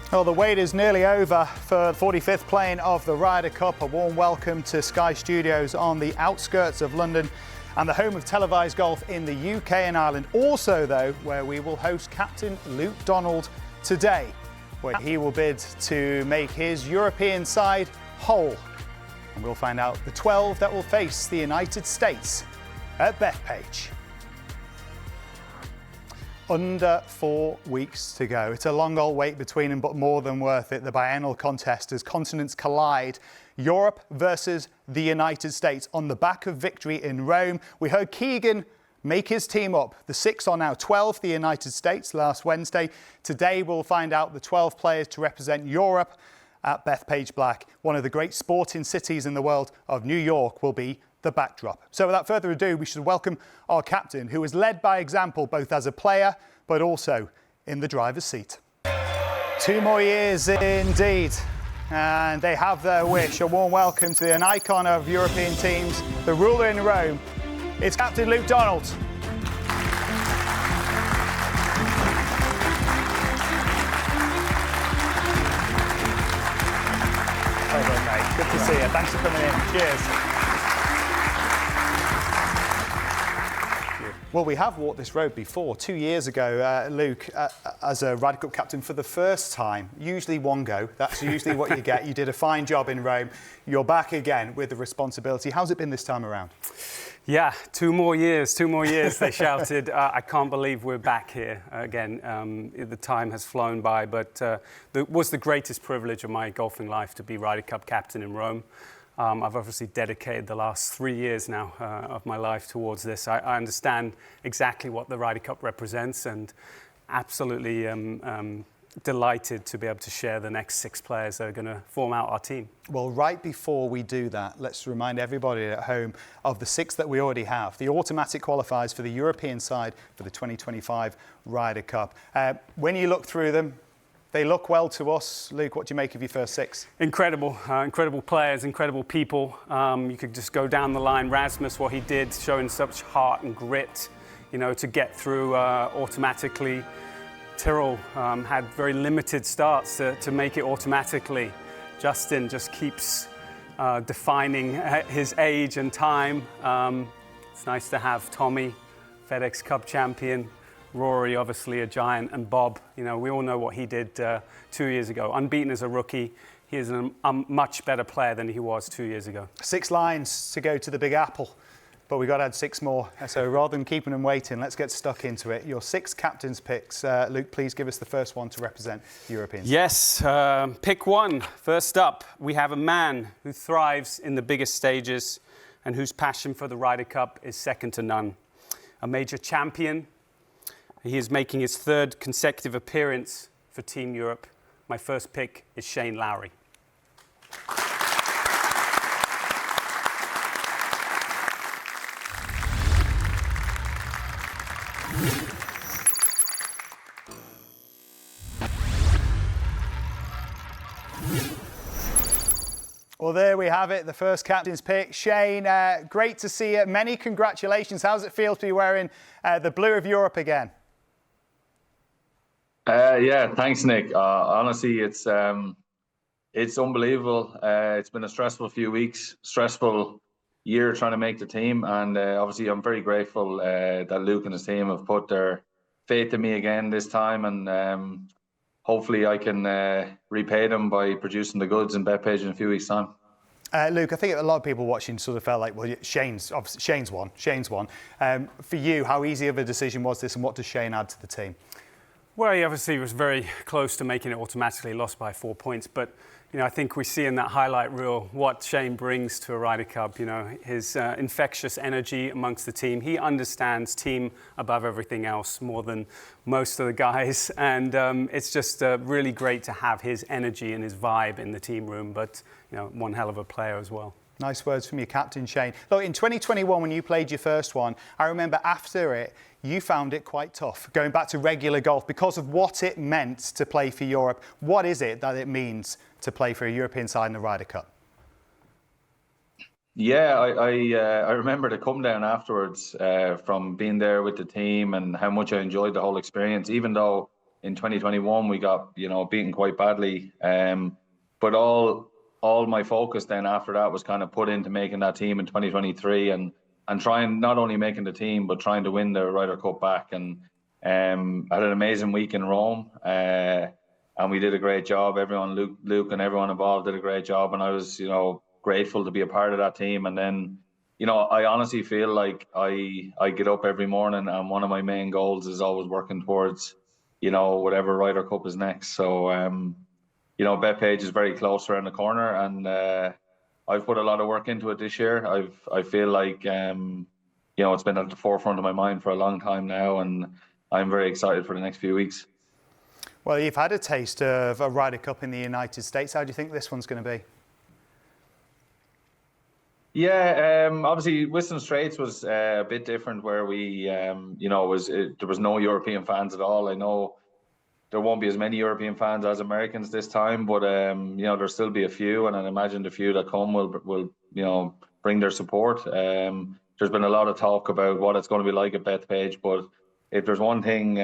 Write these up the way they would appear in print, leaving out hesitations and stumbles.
Well, the wait is nearly over for the 45th playing of the Ryder Cup. A warm welcome to Sky Studios on the outskirts of London and the home of televised golf in the UK and Ireland. Also, though, where we will host Captain Luke Donald today, where he will bid to make his European side whole. And we'll find out the 12 that will face the United States at Bethpage. Under 4 weeks to go. It's a long old wait between them, but more than worth it. The biennial contest as continents collide. Europe versus the United States on the back of victory in Rome. We heard Keegan make his team up. The 6 are now 12, the United States, last Wednesday. Today we'll find out the 12 players to represent Europe at Bethpage Black. One of the great sporting cities in the world of New York will be the backdrop. So without further ado, we should welcome our captain, who has led by example both as a player but also in the driver's seat. 2 more years indeed, and they have their wish. A warm welcome to an icon of European teams, the ruler in Rome. It's Captain Luke Donald. Well done, mate. Good to see you. Thanks for coming in. Cheers. Well, we have walked this road before. 2 years ago, Luke, as a Ryder Cup captain for the first time, usually one go. That's usually what you get. You did a fine job in Rome. You're back again with the responsibility. How's it been this time around? Yeah, 2 more years, they shouted. I can't believe we're back here again. The time has flown by, but it was the greatest privilege of my golfing life to be Ryder Cup captain in Rome. I've obviously dedicated the last 3 years now of my life towards this. I understand exactly what the Ryder Cup represents and absolutely delighted to be able to share the next 6 players that are going to form out our team. Well, right before we do that, let's remind everybody at home of the 6 that we already have. The automatic qualifiers for the European side for the 2025 Ryder Cup. When you look through them, they look well to us. Luke, what do you make of your first 6? Incredible, incredible players, incredible people. You could just go down the line. Rasmus, what he did, showing such heart and grit, you know, to get through automatically. Tyrrell had very limited starts to make it automatically. Justin just keeps defining his age and time. It's nice to have Tommy, FedEx Cup champion. Rory, obviously a giant, and Bob, you know, we all know what he did 2 years ago. Unbeaten as a rookie, he is a much better player than he was 2 years ago. 6 lines to go to the Big Apple, but we've got to add 6 more. So rather than keeping them waiting, let's get stuck into it. Your 6 captains' picks. Luke, please give us the first one to represent Europeans. Yes, pick 1. First up, we have a man who thrives in the biggest stages and whose passion for the Ryder Cup is second to none. A major champion. He is making his 3rd consecutive appearance for Team Europe. My first pick is Shane Lowry. Well, there we have it, the first captain's pick. Shane, great to see you. Many congratulations. How does it feel to be wearing the blue of Europe again? Yeah, thanks, Nick. Honestly, it's unbelievable. It's been a stressful few weeks, stressful year trying to make the team, and obviously I'm very grateful that Luke and his team have put their faith in me again this time, and hopefully I can repay them by producing the goods in Bethpage in a few weeks' time. Luke, I think a lot of people watching sort of felt like, well, Shane's won. For you, how easy of a decision was this, and what does Shane add to the team? Well, he obviously was very close to making it automatically, lost by 4 points. But, you know, I think we see in that highlight reel what Shane brings to a Ryder Cup, you know, his infectious energy amongst the team. He understands team above everything else more than most of the guys. And it's just really great to have his energy and his vibe in the team room. But, you know, one hell of a player as well. Nice words from your captain, Shane. Look, in 2021, when you played your first one, I remember after it, you found it quite tough, going back to regular golf because of what it meant to play for Europe. What is it that it means to play for a European side in the Ryder Cup? Yeah, I remember the come down afterwards from being there with the team and how much I enjoyed the whole experience, even though in 2021 we got, beaten quite badly. But all my focus then after that was kind of put into making that team in 2023 and trying, not only making the team, but trying to win the Ryder Cup back. And I had an amazing week in Rome, and we did a great job. Everyone, Luke and everyone involved did a great job, and I was, grateful to be a part of that team. And then, I honestly feel like I get up every morning and one of my main goals is always working towards, whatever Ryder Cup is next. So, Bethpage is very close around the corner, and I've put a lot of work into it this year. I feel like, it's been at the forefront of my mind for a long time now, and I'm very excited for the next few weeks. Well, you've had a taste of a Ryder Cup in the United States. How do you think this one's going to be? Yeah, obviously Whistling Straits was a bit different, where we, there was no European fans at all. I know there won't be as many European fans as Americans this time, but there'll still be a few, and I imagine the few that come will bring their support. There's been a lot of talk about what it's going to be like at Bethpage, but if there's one thing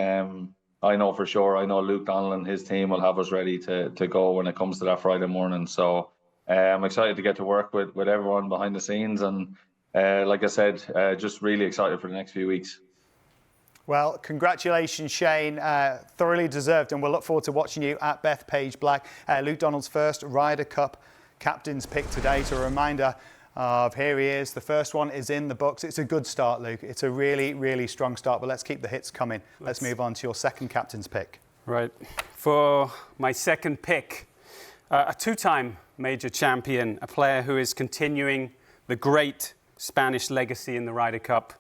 I know for sure, I know Luke Donnell and his team will have us ready to go when it comes to that Friday morning. So I'm excited to get to work with everyone behind the scenes, and like I said, just really excited for the next few weeks. Well, congratulations, Shane. Thoroughly deserved, and we'll look forward to watching you at Bethpage Black. Luke Donnell's first Ryder Cup captain's pick today. So a reminder of, here he is. The first one is in the books. It's a good start, Luke. It's a really, really strong start, but let's keep the hits coming. Let's move on to your second captain's pick. Right. For my second pick, a two-time major champion, a player who is continuing the great Spanish legacy in the Ryder Cup.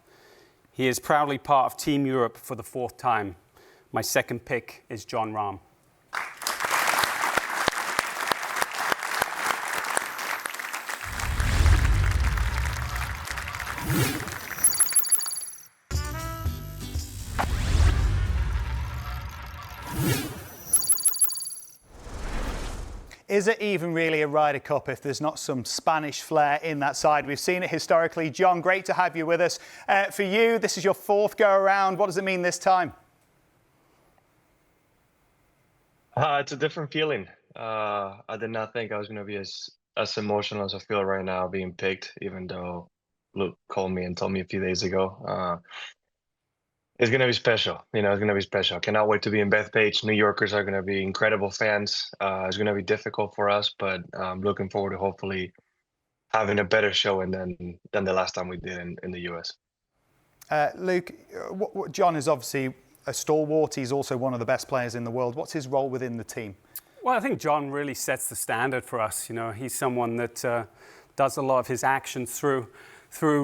He is proudly part of Team Europe for the fourth time. My second pick is Jon Rahm. Is it even really a Ryder Cup if there's not some Spanish flair in that side? We've seen it historically. Jon, great to have you with us. For you, this is your fourth go around. What does it mean this time? It's a different feeling. I did not think I was going to be as emotional as I feel right now being picked, even though Luke called me and told me a few days ago. It's going to be special. It's going to be special. I cannot wait to be in Bethpage. New Yorkers are going to be incredible fans. It's going to be difficult for us, but I'm looking forward to hopefully having a better showing than the last time we did in the US. Luke, Jon is obviously a stalwart. He's also one of the best players in the world. What's his role within the team? Well, I think Jon really sets the standard for us. He's someone that does a lot of his actions through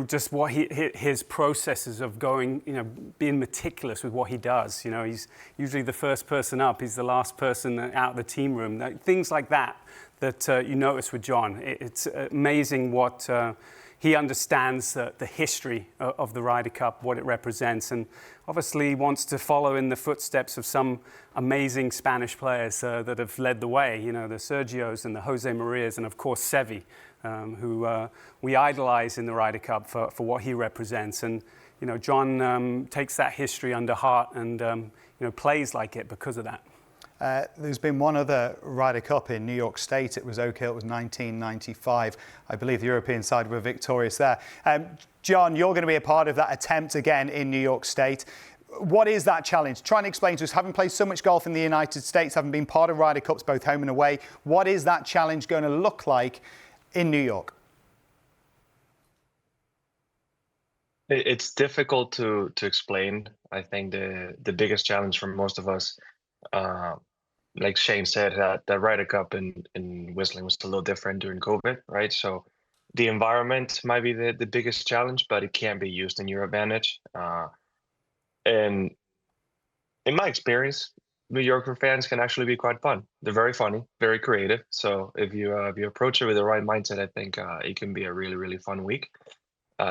just what his processes of going, being meticulous with what he does. He's usually the first person up. He's the last person out of the team room. Things like that you notice with Jon. It's amazing what he understands the history of the Ryder Cup, what it represents, and obviously wants to follow in the footsteps of some amazing Spanish players that have led the way. The Sergios and the Jose Marias, and of course Seve, who we idolize in the Ryder Cup for what he represents. And Jon takes that history under heart and plays like it because of that. There's been one other Ryder Cup in New York State. It was Oak Hill. It was 1995. I believe the European side were victorious there. Jon, you're going to be a part of that attempt again in New York State. What is that challenge? Try and explain to us, having played so much golf in the United States, having been part of Ryder Cups both home and away, what is that challenge going to look like in New York? It's difficult to explain. I think the biggest challenge for most of us, like Shane said, that Ryder Cup in Whistling was a little different during COVID, right? So the environment might be the biggest challenge, but it can be used in your advantage. And in my experience, New Yorker fans can actually be quite fun. They're very funny, very creative. So if you approach it with the right mindset, I think it can be a really, really fun week.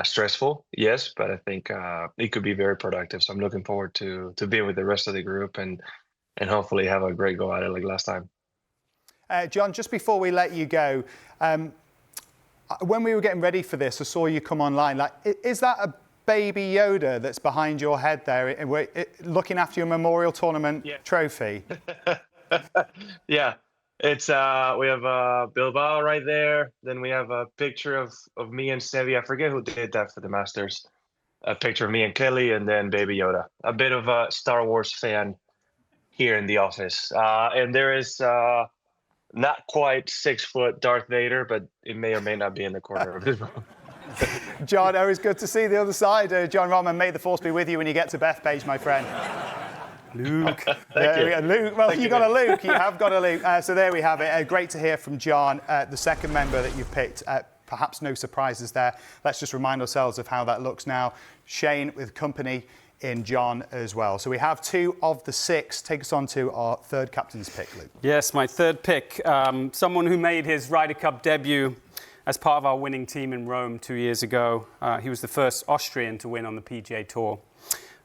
Stressful, yes, but I think it could be very productive. So I'm looking forward to being with the rest of the group and hopefully have a great go at it like last time. Jon, just before we let you go, when we were getting ready for this, I saw you come online. Is that Baby Yoda that's behind your head there, looking after your memorial tournament trophy? Yeah, it's we have Bilbao right there. Then we have a picture of me and Sevi. I forget who did that for the Masters. A picture of me and Kelly, and then Baby Yoda. A bit of a Star Wars fan here in the office. And there is not quite 6 foot Darth Vader, but it may or may not be in the corner of his room. John, always good to see the other side. John Rahman, may the force be with you when you get to Bethpage, my friend. Luke. Luke. Well, you got a Luke. You have got a Luke. So there we have it. Great to hear from John, the second member that you've picked. Perhaps no surprises there. Let's just remind ourselves of how that looks now. Shane with company in John as well. So we have 2 of the 6. Take us on to our third captain's pick, Luke. Yes, my third pick. Someone who made his Ryder Cup debut as part of our winning team in Rome 2 years ago. He was the first Austrian to win on the PGA Tour.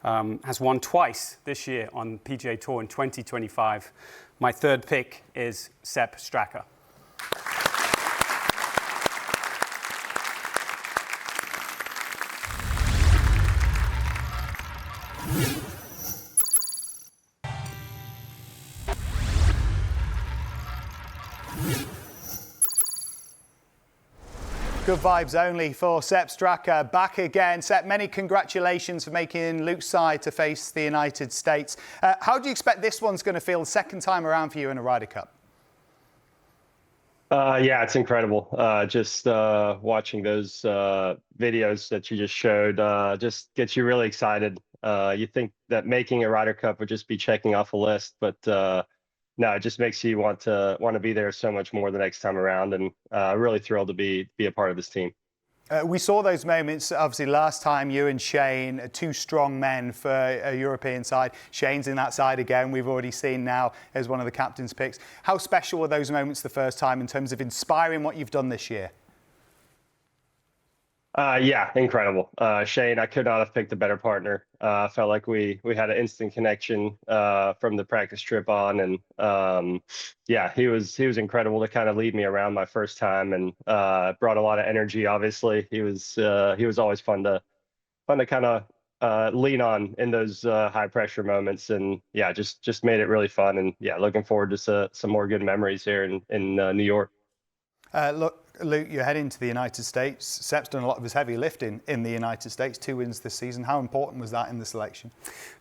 Has won twice this year on PGA Tour in 2025. My third pick is Sepp Straka. Good vibes only for Sepp Straka. Back again. Sepp, many congratulations for making Luke's side to face the United States. How do you expect this one's going to feel the second time around for you in a Ryder Cup? Yeah, it's incredible. Just watching those videos that you just showed just gets you really excited. You think that making a Ryder Cup would just be checking off a list, but no, it just makes you want to be there so much more the next time around, and really thrilled to be a part of this team. We saw those moments, obviously, last time, you and Shane, 2 strong men for a European side. Shane's in that side again, we've already seen now as one of the captain's picks. How special were those moments the first time in terms of inspiring what you've done this year? Yeah, incredible. Shane, I could not have picked a better partner. Felt like we had an instant connection from the practice trip on, and yeah, he was incredible to kind of lead me around my first time, and brought a lot of energy. Obviously, he was always fun to kind of lean on in those high pressure moments, and yeah, just made it really fun, and yeah, looking forward to some more good memories here in New York. Look, Luke, you're heading to the United States. Sepp's done a lot of his heavy lifting in the United States, 2 wins this season. How important was that in the selection?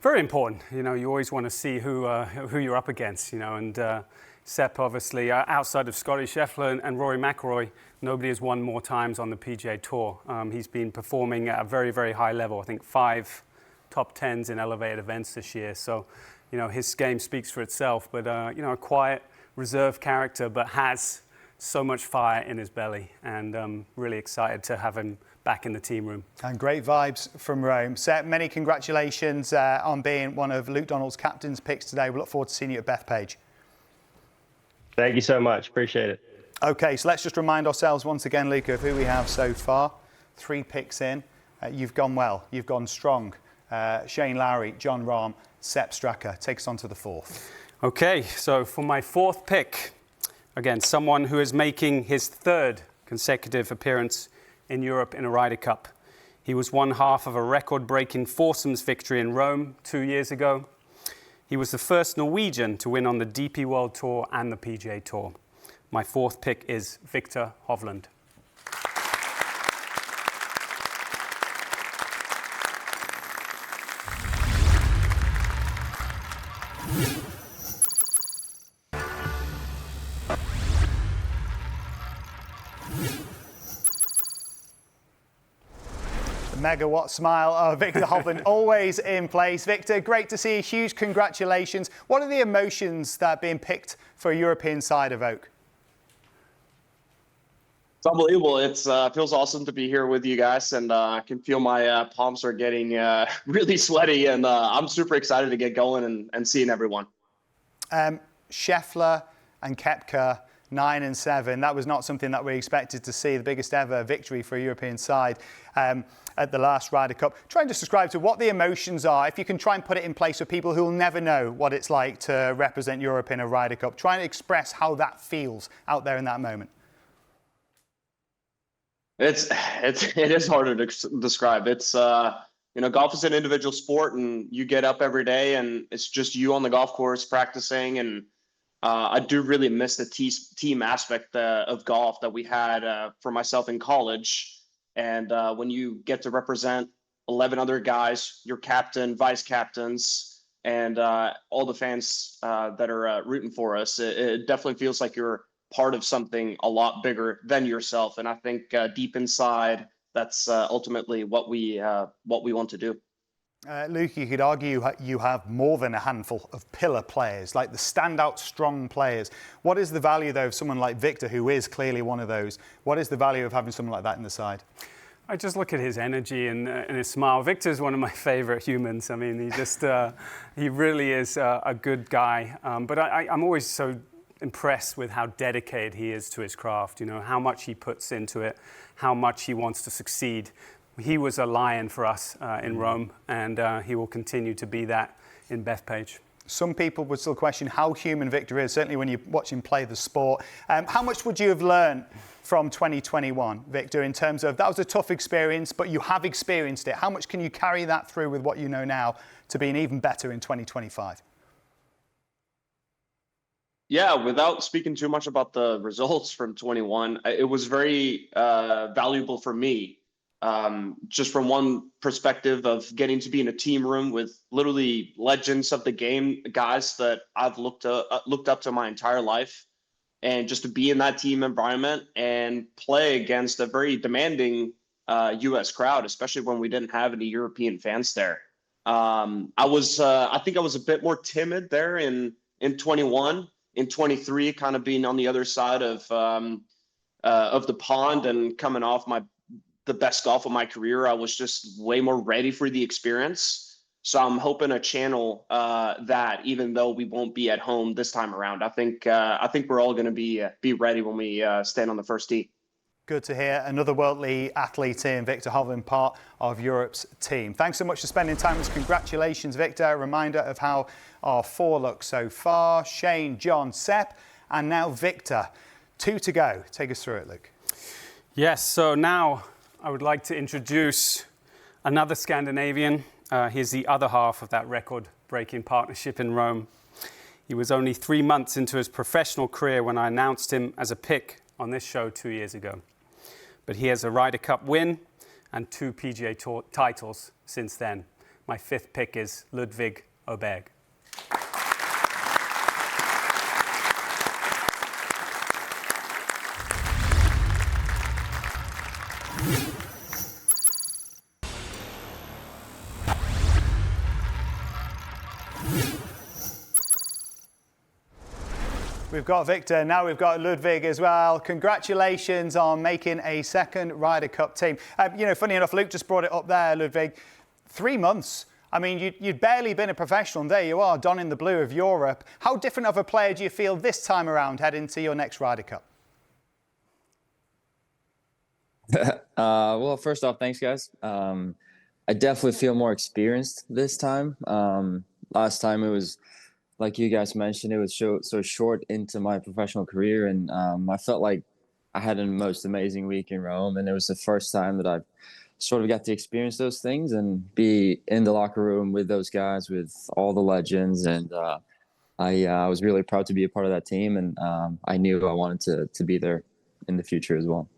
Very important. You know, you always want to see who you're up against, you know, and Sepp, obviously, outside of Scotty Scheffler and Rory McIlroy, nobody has won more times on the PGA Tour. He's been performing at a very, very high level. I think 5 top 10s in elevated events this year. So, you know, his game speaks for itself, but, you know, a quiet, reserved character, but has so much fire in his belly, and really excited to have him back in the team room. And great vibes from Rome. Sepp, many congratulations on being one of Luke Donald's captain's picks today. We look forward to seeing you at Bethpage. Thank you so much. Appreciate it. Okay, so let's just remind ourselves once again, Luke, of who we have so far. 3 picks in. You've gone well. You've gone strong. Shane Lowry, John Rahm, Sepp Straka. Take us on to the 4th. Okay, so for my 4th pick, again, someone who is making his 3rd consecutive appearance in Europe in a Ryder Cup. He was one half of a record-breaking foursomes victory in Rome 2 years ago. He was the first Norwegian to win on the DP World Tour and the PGA Tour. My 4th pick is Viktor Hovland. Megawatt smile of Viktor Hovland, always in place. Viktor, great to see you. Huge congratulations. What are the emotions that are being picked for a European side of Oak? It's unbelievable. It feels awesome to be here with you guys, and I can feel my palms are getting really sweaty, and I'm super excited to get going and seeing everyone. Scheffler and Koepka, 9 and 7. That was not something that we expected to see, the biggest ever victory for a European side at the last Ryder Cup. Try and just describe to what the emotions are, if you can try and put it in place for people who will never know what it's like to represent Europe in a Ryder Cup. Try and express how that feels out there in that moment. It is harder to describe. It's golf is an individual sport, and you get up every day and it's just you on the golf course practicing. And I do really miss the team aspect of golf that we had for myself in college. And when you get to represent 11 other guys, your captain, vice captains, and all the fans that are rooting for us, it definitely feels like you're part of something a lot bigger than yourself. And I think deep inside, that's ultimately what we want to do. Luke, you could argue you have more than a handful of pillar players, like the standout strong players. What is the value, though, of someone like Victor, who is clearly one of those? What is the value of having someone like that in the side? I just look at his energy and his smile. Victor's one of my favorite humans. I mean, he really is a good guy. But I'm always so impressed with how dedicated he is to his craft, how much he puts into it, how much he wants to succeed. He was a lion for us in Rome, and he will continue to be that in Bethpage. Some people would still question how human Victor is, certainly when you watch him play the sport. How much would you have learned from 2021, Victor, in terms of that was a tough experience, but you have experienced it. How much can you carry that through with what you know now to being even better in 2025? Yeah, without speaking too much about the results from 21, it was very valuable for me. Just from one perspective of getting to be in a team room with literally legends of the game, guys that I've looked up to my entire life, and just to be in that team environment and play against a very demanding U.S. crowd, especially when we didn't have any European fans there. I think I was a bit more timid there in 21. In 23, kind of being on the other side of the pond and coming off the best golf of my career, I was just way more ready for the experience. So I'm hoping to channel that, even though we won't be at home this time around. I think we're all going to be ready when we stand on the first tee. Good to hear. Another worldly athlete in Victor Hovland, part of Europe's team. Thanks so much for spending time with us. Congratulations, Victor. A reminder of how our four look so far. Shane, John, Sepp, and now Victor. 2 to go. Take us through it, Luke. Yes, so now I would like to introduce another Scandinavian. He's the other half of that record-breaking partnership in Rome. He was only 3 months into his professional career when I announced him as a pick on this show 2 years ago. But he has a Ryder Cup win and 2 PGA Tour titles since then. My 5th pick is Ludvig Åberg. We've got Victor, now we've got Ludvig as well. Congratulations on making a second Ryder Cup team. Funny enough, Luke just brought it up there, Ludvig. 3 months. I mean, you'd barely been a professional, and there you are, donning the blue of Europe. How different of a player do you feel this time around heading to your next Ryder Cup? Well, first off, thanks, guys. I definitely feel more experienced this time. Last time it was, like you guys mentioned, it was so short into my professional career, and I felt like I had the most amazing week in Rome, and it was the first time that I've sort of got to experience those things and be in the locker room with those guys, with all the legends, and I was really proud to be a part of that team, and I knew I wanted to be there in the future as well.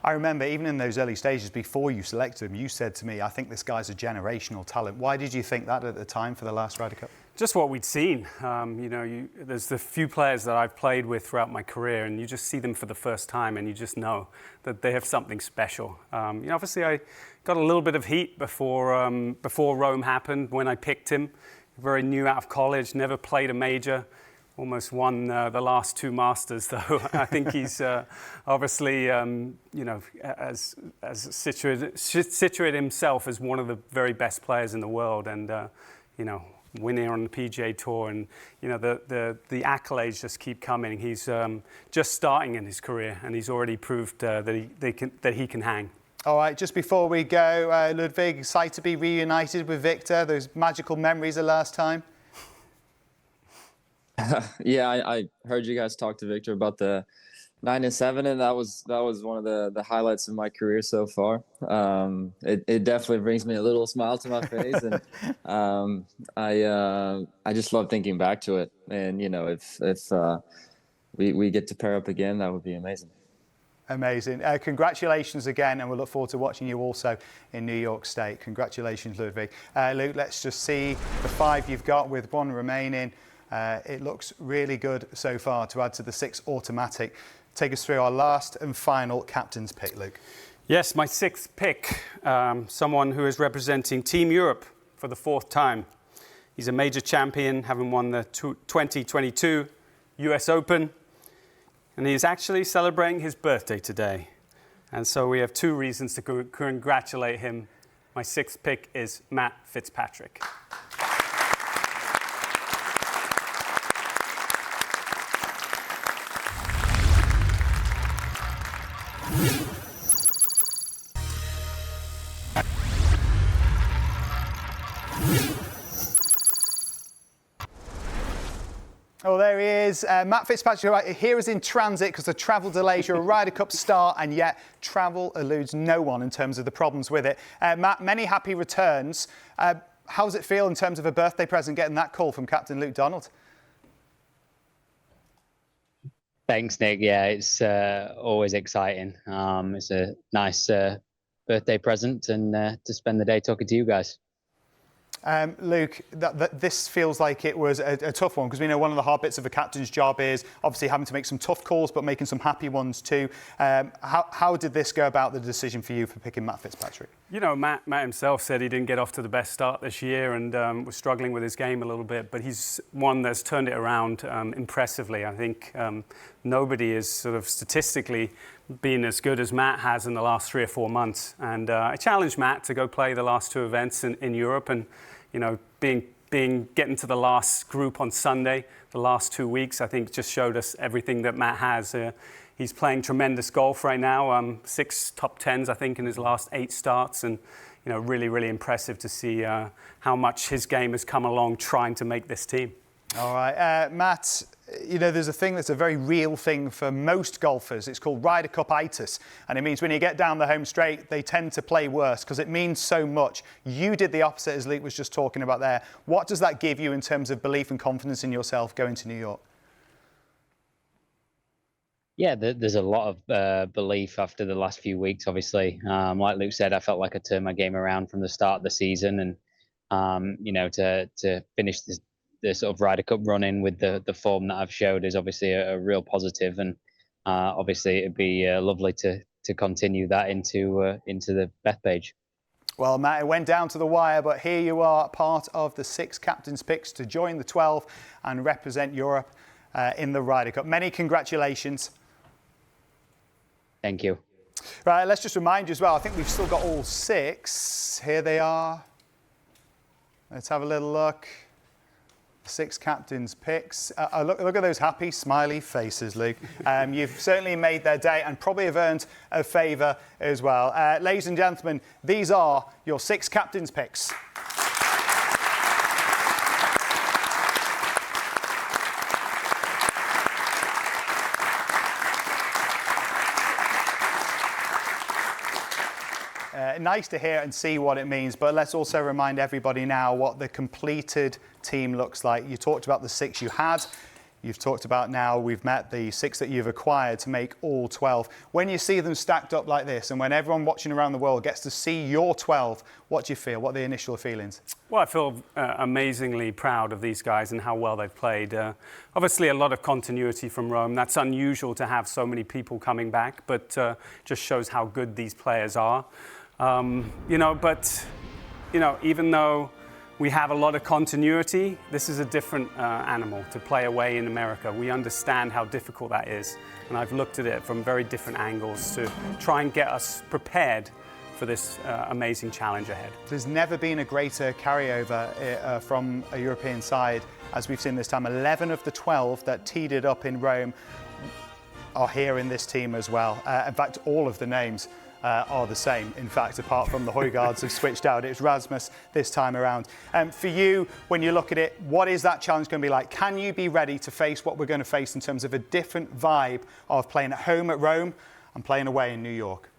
I remember even in those early stages before you selected him, you said to me, I think this guy's a generational talent. Why did you think that at the time for the last Ryder Cup? Just what we'd seen. There's the few players that I've played with throughout my career, and you just see them for the first time, and you just know that they have something special. Obviously, I got a little bit of heat before Rome happened when I picked him. Very new out of college, never played a major. Almost won the last 2 Masters, though. I think he's obviously, as situated himself as one of the very best players in the world, and winning on the PGA Tour, and the accolades just keep coming. He's just starting in his career, and he's already proved that he can hang. All right, just before we go, Ludvig, excited to be reunited with Victor. Those magical memories of last time. Yeah, I heard you guys talk to Victor about the 9-7, and that was one of the highlights of my career so far. It definitely brings me a little smile to my face, and I just love thinking back to it. And if we get to pair up again, that would be amazing. Amazing. Congratulations again, and we'll look forward to watching you also in New York State. Congratulations, Ludwig. Luke, let's just see the 5 you've got with 1 remaining. It looks really good so far to add to the 6 automatic. Take us through our last and final captain's pick, Luke. Yes, my 6th pick, someone who is representing Team Europe for the 4th time. He's a major champion, having won the 2022 US Open. And he's actually celebrating his birthday today. And so we have 2 reasons to congratulate him. My 6th pick is Matt Fitzpatrick. Oh, there he is. Matt Fitzpatrick right here is in transit because of travel delays. You're a Ryder Cup star, and yet travel eludes no one in terms of the problems with it. Matt, many happy returns. How does it feel in terms of a birthday present getting that call from Captain Luke Donald? Thanks, Nick. Yeah, it's always exciting. It's a nice birthday present, and to spend the day talking to you guys. Luke, this feels like it was a tough one, because we know one of the hard bits of a captain's job is obviously having to make some tough calls, but making some happy ones too. How did this go about, the decision for you for picking Matt Fitzpatrick? You know, Matt himself said he didn't get off to the best start this year and was struggling with his game a little bit, but he's one that's turned it around impressively. I think nobody is sort of statistically been as good as Matt has in the last 3 or 4 months. And I challenged Matt to go play the last 2 events in Europe, and getting to the last group on Sunday, the last 2 weeks, I think just showed us everything that Matt has. He's playing tremendous golf right now, 6 top 10s, I think, in his last 8 starts, and really, really impressive to see how much his game has come along trying to make this team. All right, Matt, there's a thing that's a very real thing for most golfers. It's called Ryder Cup-itis, and it means when you get down the home straight, they tend to play worse because it means so much. You did the opposite, as Luke was just talking about there. What does that give you in terms of belief and confidence in yourself going to New York? Yeah, there's a lot of belief after the last few weeks, obviously. Like Luke said, I felt like I turned my game around from the start of the season, and to finish the sort of Ryder Cup run-in with the form that I've showed is obviously a real positive, and obviously it'd be lovely to continue that into the Bethpage. Well, Matt, it went down to the wire, but here you are, part of the 6 captains' picks to join the 12 and represent Europe in the Ryder Cup. Many congratulations. Thank you. Right, let's just remind you as well, I think we've still got all 6. Here they are. Let's have a little look. 6 captains' picks. Look at those happy, smiley faces, Luke. You've certainly made their day and probably have earned a favour as well. Ladies and gentlemen, these are your 6 captains' picks. Nice to hear and see what it means, but let's also remind everybody now what the completed team looks like. You talked about the 6 you had. You've talked about now we've met the 6 that you've acquired to make all 12. When you see them stacked up like this, and when everyone watching around the world gets to see your 12, what do you feel? What are the initial feelings? Well, I feel amazingly proud of these guys and how well they've played. Obviously, a lot of continuity from Rome. That's unusual to have so many people coming back, but just shows how good these players are. Even though we have a lot of continuity, this is a different animal to play away in America. We understand how difficult that is, and I've looked at it from very different angles to try and get us prepared for this amazing challenge ahead. There's never been a greater carryover from a European side as we've seen this time. 11 of the 12 that teed it up in Rome are here in this team as well. In fact, all of the names are the same. In fact, apart from the Højgaards have switched out, it's Rasmus this time around. For you, when you look at it, what is that challenge going to be like? Can you be ready to face what we're going to face in terms of a different vibe of playing at home at Rome and playing away in New York?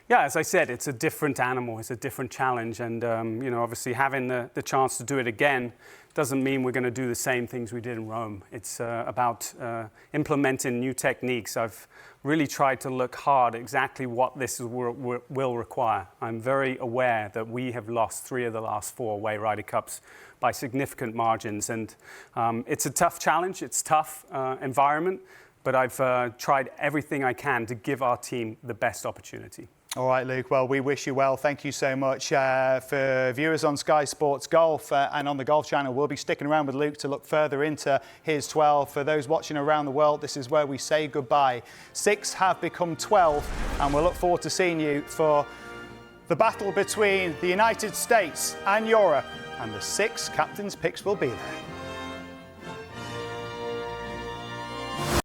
Yeah, as I said, it's a different animal, it's a different challenge, and obviously having the chance to do it again doesn't mean we're going to do the same things we did in Rome. It's about implementing new techniques. I've really tried to look hard at exactly what this will require. I'm very aware that we have lost 3 of the last 4 away Ryder Cups by significant margins, and it's a tough challenge, it's a tough environment, but I've tried everything I can to give our team the best opportunity. All right, Luke. Well, we wish you well. Thank you so much. For viewers on Sky Sports Golf and on the Golf Channel, we'll be sticking around with Luke to look further into his 12. For those watching around the world, this is where we say goodbye. 6 have become 12, and we'll look forward to seeing you for the battle between the United States and Europe, and the 6 captains' picks will be there.